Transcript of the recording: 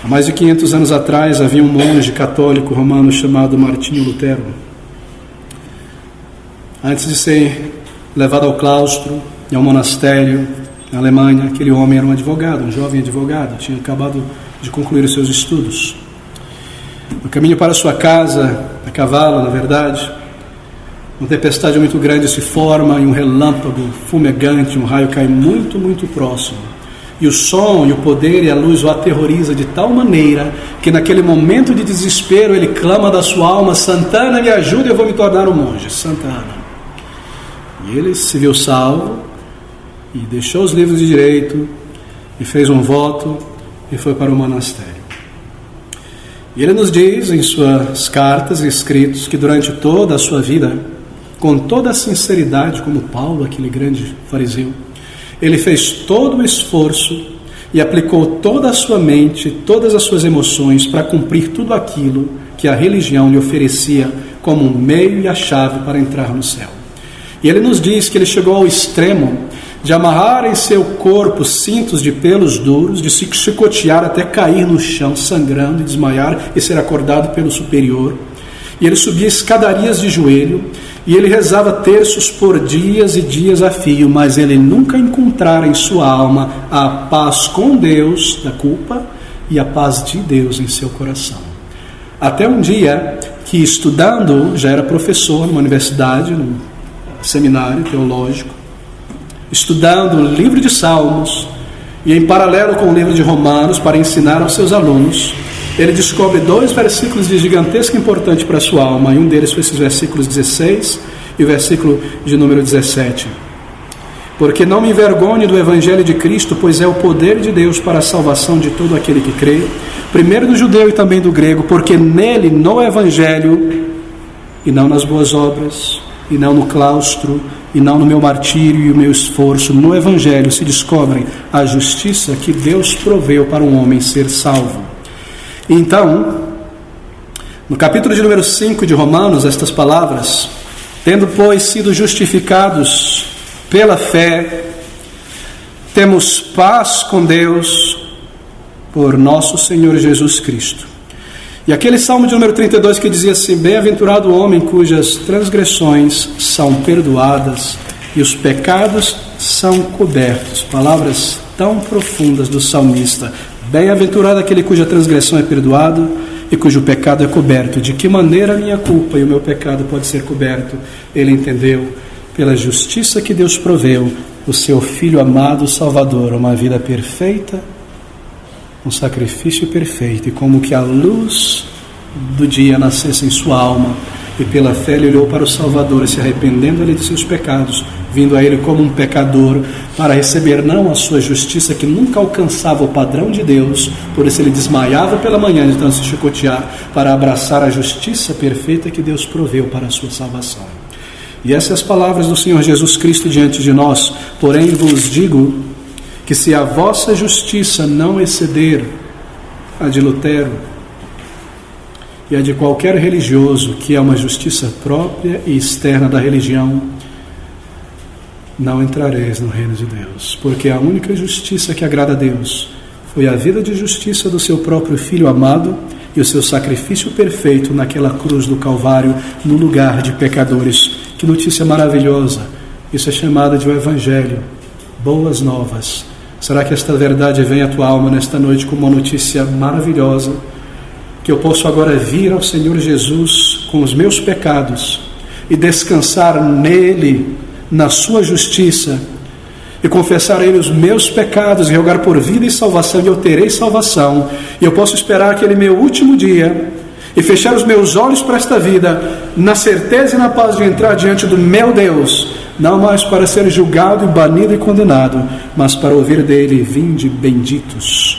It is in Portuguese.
Há mais de 500 anos atrás havia um monge católico romano chamado Martinho Lutero. Antes de ser levado ao claustro e ao monastério na Alemanha, aquele homem era um advogado, um jovem advogado, tinha acabado de concluir os seus estudos. No caminho para sua casa, a cavalo, na verdade, uma tempestade muito grande se forma e um relâmpago fumegante, um raio cai muito, muito próximo. E o som, e o poder e a luz o aterroriza de tal maneira que naquele momento de desespero ele clama da sua alma: Santana, me ajude, eu vou me tornar um monge. Santana. E ele se viu salvo e deixou os livros de direito e fez um voto e foi para o monastério. E ele nos diz em suas cartas e escritos que durante toda a sua vida, com toda a sinceridade, como Paulo, aquele grande fariseu, ele fez todo o esforço e aplicou toda a sua mente, todas as suas emoções para cumprir tudo aquilo que a religião lhe oferecia como um meio e a chave para entrar no céu. E ele nos diz que ele chegou ao extremo de amarrar em seu corpo cintos de pelos duros, de se chicotear até cair no chão, sangrando e desmaiar e ser acordado pelo superior. E ele subia escadarias de joelho, e ele rezava terços por dias e dias a fio, mas ele nunca encontrara em sua alma a paz com Deus da culpa e a paz de Deus em seu coração. Até um dia que, estudando, já era professor numa universidade, num seminário teológico, estudando o livro de Salmos e em paralelo com o livro de Romanos para ensinar aos seus alunos, ele descobre 2 versículos de gigantesca importância para a sua alma, e um deles foi esses versículos 16 e o versículo de número 17. Porque não me envergonhe do Evangelho de Cristo, pois é o poder de Deus para a salvação de todo aquele que crê, primeiro do judeu e também do grego, porque nele, no Evangelho, e não nas boas obras, e não no claustro, e não no meu martírio e o meu esforço, no Evangelho se descobre a justiça que Deus proveu para um homem ser salvo. Então, no capítulo de número 5 de Romanos, estas palavras: tendo, pois, sido justificados pela fé, temos paz com Deus por nosso Senhor Jesus Cristo. E aquele salmo de número 32 que dizia assim: bem-aventurado o homem cujas transgressões são perdoadas e os pecados são cobertos. Palavras tão profundas do salmista. Bem-aventurado aquele cuja transgressão é perdoada e cujo pecado é coberto. De que maneira a minha culpa e o meu pecado pode ser coberto? Ele entendeu, pela justiça que Deus proveu, o seu Filho amado Salvador, uma vida perfeita, um sacrifício perfeito, e como que a luz do dia nascesse em sua alma, e pela fé ele olhou para o Salvador, e se arrependendo ele de seus pecados, vindo a ele como um pecador, para receber não a sua justiça, que nunca alcançava o padrão de Deus, por isso ele desmaiava pela manhã de tanto se chicotear, para abraçar a justiça perfeita que Deus proveu para a sua salvação. E essas palavras do Senhor Jesus Cristo diante de nós: porém vos digo que se a vossa justiça não exceder a de Lutero e a de qualquer religioso, que é uma justiça própria e externa da religião, não entrareis no reino de Deus, porque a única justiça que agrada a Deus foi a vida de justiça do seu próprio Filho amado e o seu sacrifício perfeito naquela cruz do Calvário, no lugar de pecadores. Que notícia maravilhosa! Isso é chamado de o Evangelho, boas novas. Será que esta verdade vem à tua alma nesta noite como uma notícia maravilhosa? Que eu posso agora vir ao Senhor Jesus com os meus pecados e descansar nele, na sua justiça, e confessar a ele os meus pecados e rogar por vida e salvação, e eu terei salvação, e eu posso esperar aquele meu último dia e fechar os meus olhos para esta vida, na certeza e na paz de entrar diante do meu Deus, não mais para ser julgado e banido e condenado, mas para ouvir dele: vinde benditos.